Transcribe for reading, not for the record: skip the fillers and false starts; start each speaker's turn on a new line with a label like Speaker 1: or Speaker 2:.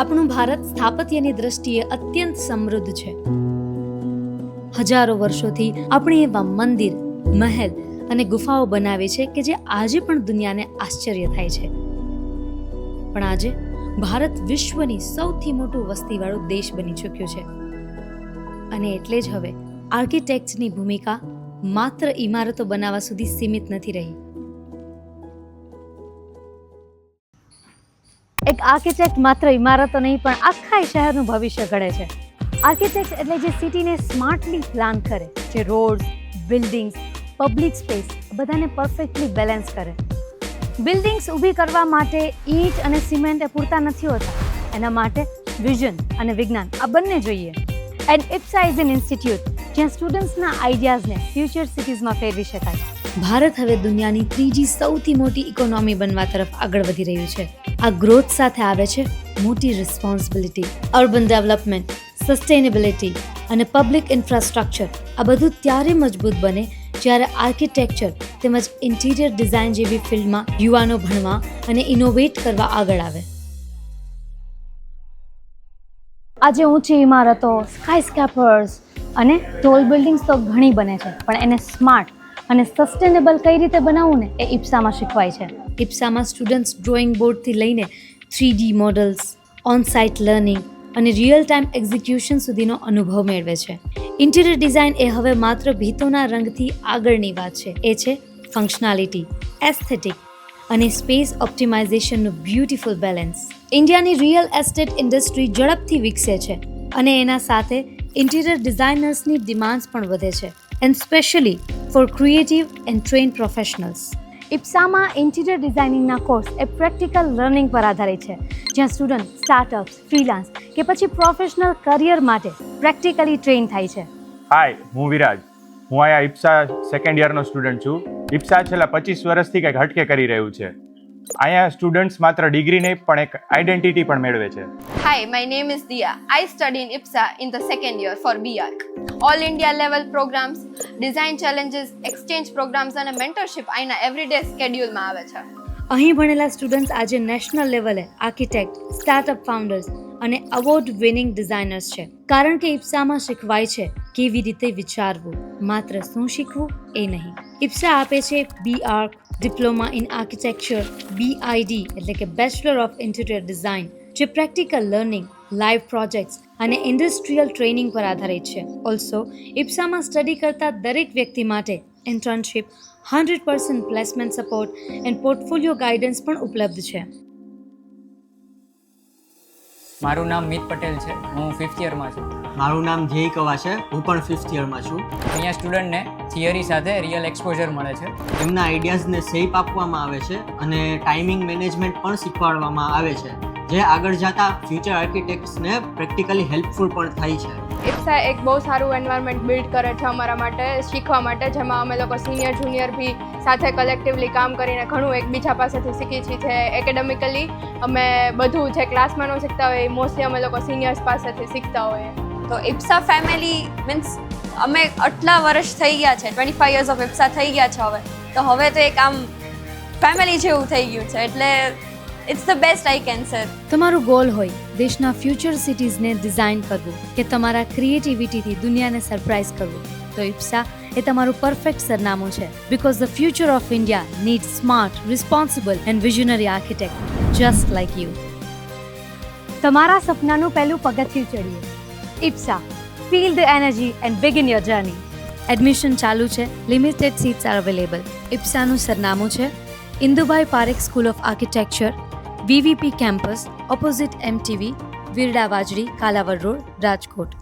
Speaker 1: આપણું ભારત સ્થાપત્યની દ્રષ્ટિએ અત્યંત સમૃદ્ધ છે. હજારો વર્ષોથી આપણે એવા મંદિર, મહેલ અને ગુફાઓ બનાવી છે કે જે આજે પણ દુનિયાને આશ્ચર્ય થાય છે. પણ આજે ભારત વિશ્વની સૌથી મોટું વસ્તીવાળો દેશ બની ચૂક્યો છે. અને એટલે જ હવે આર્કિટેક્ટની ભૂમિકા માત્ર ઇમારતો બનાવવા સુધી સીમિત નથી રહી. એક આર્કિટેક્ટ માત્ર ઇમારતો નહીં પણ આખા શહેરનું ભવિષ્ય ઘડે છે. આર્કિટેક્ટ એટલે જે સિટીને સ્માર્ટલી પ્લાન કરે, જે રોડ્સ, બિલ્ડિંગ્સ, પબ્લિક સ્પેસ બધાને પરફેક્ટલી બેલેન્સ કરે. બિલ્ડિંગ્સ ઊભી કરવા માટે ઈંટ અને સિમેન્ટ એ પૂરતા નથી હોતા. એના માટે વિઝન અને વિજ્ઞાન આ બંને જોઈએ. And IPSA is an institute જ્યાં સ્ટુડન્ટ્સના આઈડિયાઝને ફ્યુચર સિટીઝમાં ફેરવી શકાય. ભારત હવે દુનિયાની ત્રીજી સૌથી મોટી ઇકોનોમી બનવા તરફ આગળ વધી રહ્યું છે. આ ગ્રોથ સાથે આવે છે મોટી રિસ્પોન્સિબિલિટી. અર્બન ડેવલપમેન્ટ, સસ્ટેનેબિલિટી અને પબ્લિક ઇન્ફ્રાસ્ટ્રક્ચર આ બધું ત્યારે મજબૂત બને જ્યારે આર્કિટેક્ચર તેમજ ઇન્ટિરિયર ડિઝાઇન જેવી ફિલ્ડમાં યુવાનો ભણવા અને ઇનોવેટ કરવા આગળ આવે. આજે ઊંચી ઇમારતો, સ્કાયસ્કેપર્સ અને ટોલ બિલ્ડિંગ્સ તો ઘણી બને છે, પણ એને સ્માર્ટ અને સસ્ટેનેબલ કઈ રીતે બનાવવું ને એ IPSAમાં શીખવાય છે. IPSAમાં સ્ટુડન્ટ્સ ડ્રોઈંગ બોર્ડથી લઈને 3D models, on site learning અને રિયલ ટાઈમ એક્ઝિક્યુશન સુધીનો અનુભવ મેળવે છે. ઇન્ટિરિયર ડિઝાઇન એ હવે માત્ર ભીતોના રંગથી આગળની વાત છે. એ છે ફંક્શનાલિટી, એસ્થેટિક અને સ્પેસ ઓપ્ટિમાઇઝેશનનું બ્યુટીફુલ બેલેન્સ. ઇન્ડિયાની રિયલ એસ્ટેટ ઇન્ડસ્ટ્રી ઝડપથી વિકસે છે અને એના સાથે ઇન્ટિરિયર ડિઝાઇનર્સની ડિમાન્ડ્સ પણ વધે છે. And specially for creative and trained professionals. IPSAમાં ઇન્ટિરિયર ડિઝાઇનિંગના કોર્સ એ પ્રેક્ટિકલ લર્નિંગ પર આધારિત છે, જ્યાં સ્ટુડન્ટ સ્ટાર્ટઅપ્સ, ફ્રીલાન્સ કે પછી પ્રોફેશનલ કરિયર માટે પ્રેક્ટિકલી ટ્રેન થાય છે.
Speaker 2: હાય, હું વિરાજ. હું અહીંયા IPSA સેકન્ડ યરનો સ્ટુડન્ટ છું. IPSA છેલ્લા 25 વર્ષથી કંઈક હટકે કરી રહ્યું છે. અહીંયા સ્ટુડન્ટ્સ માત્ર ડિગ્રી નહીં પણ એક આઈડેન્ટિટી પણ મેળવે છે.
Speaker 3: Hi, my name is Dia. I study in IPSA in the second year for BArch. All India level programs, design challenges, exchange programs અને mentorship અહીંના everyday scheduleમાં આવે છે.
Speaker 1: અહીં ભણેલા સ્ટુડન્ટ્સ આજે નેશનલ લેવલે આર્કિટેક્ટ, સ્ટાર્ટઅપ ફાઉન્ડર્સ અને અવોર્ડ વિનિંગ ડિઝાઇનર્સ છે. કારણ કે IPSAમાં શીખવાય છે કેવી રીતે વિચારવું, માત્ર શું શીખવું એ નહીં. IPSA આપે છે BArch, diploma in architecture, BID એટલે કે બેચલર ઓફ ઇન્ટિરિયર ડિઝાઇન, જે પ્રેક્ટિકલ લર્નિંગ, લાઈવ પ્રોજેક્ટ્સ અને ઇન્ડસ્ટ્રીયલ ટ્રેનિંગ પર આધારિત છે. ઓલ્સો IPSAમાં સ્ટડી કરતા દરેક વ્યક્તિ માટે internship, 100% placement support and portfolio guidance પણ ઉપલબ્ધ છે.
Speaker 4: મારું નામ મિત પટેલ છે. હું 5th યરમાં છું.
Speaker 5: મારું નામ જય કવા છે. હું પણ 5th યરમાં છું.
Speaker 4: અહીંયા સ્ટુડન્ટને થિયરી સાથે રિયલ એક્સપોઝર મળે છે.
Speaker 5: એમના આઈડિયાઝને શેપ આપવામાં આવે છે અને ટાઈમિંગ મેનેજમેન્ટ પણ શીખવાડવામાં આવે છે, જે આગળ જતા ફ્યુચર આર્કિટેક્ટ્સને પ્રેક્ટિકલી હેલ્પફુલ પણ થાય છે.
Speaker 3: IPSA એક બહુ સારું એન્વાયરમેન્ટ બિલ્ડ કરે છે અમારા માટે, શીખવા માટે, જેમાં અમે લોકો સિનિયર જુનિયર બી સાથે કલેક્ટિવલી કામ કરીને ઘણું એકબીજા પાસેથી શીખીએ છીએ. એકેડેમિકલી અમે બધું જે ક્લાસમાં ન શીખતા હોય એ મોસ્ટલી અમે લોકો સિનિયર્સ પાસેથી શીખતા હોઈએ.
Speaker 6: તો IPSA ફેમિલી મીન્સ અમે આટલા વર્ષ થઈ ગયા છે, 25 યર્સ ઓફ IPSA થઈ ગયા છે હવે, તો હવે તો એક આમ ફેમિલી જેવું થઈ ગયું છે. એટલે it's the best I can say.
Speaker 1: તમારું ગોલ હોય દેશના ફ્યુચર સિટીઝને ડિઝાઇન કરવું કે તમારા ક્રિએટિવિટીથી દુનિયાને સરપ્રાઇઝ કરવું, તો IPSA એ તમારું પરફેક્ટ સરનામું છે. Because the future of India need smart, responsible and visionary architect just like you. તમારા સપનાનું પહેલું પગથિયું ચડીએ. IPSA, feel the energy and begin your journey. Admission ચાલુ છે. Limited seats are available. IPSAનું સરનામું છે Indubhai Parekh school of architecture, VVP campus, opposite MTV, Virda Vajdi, Kalawad road, Rajkot.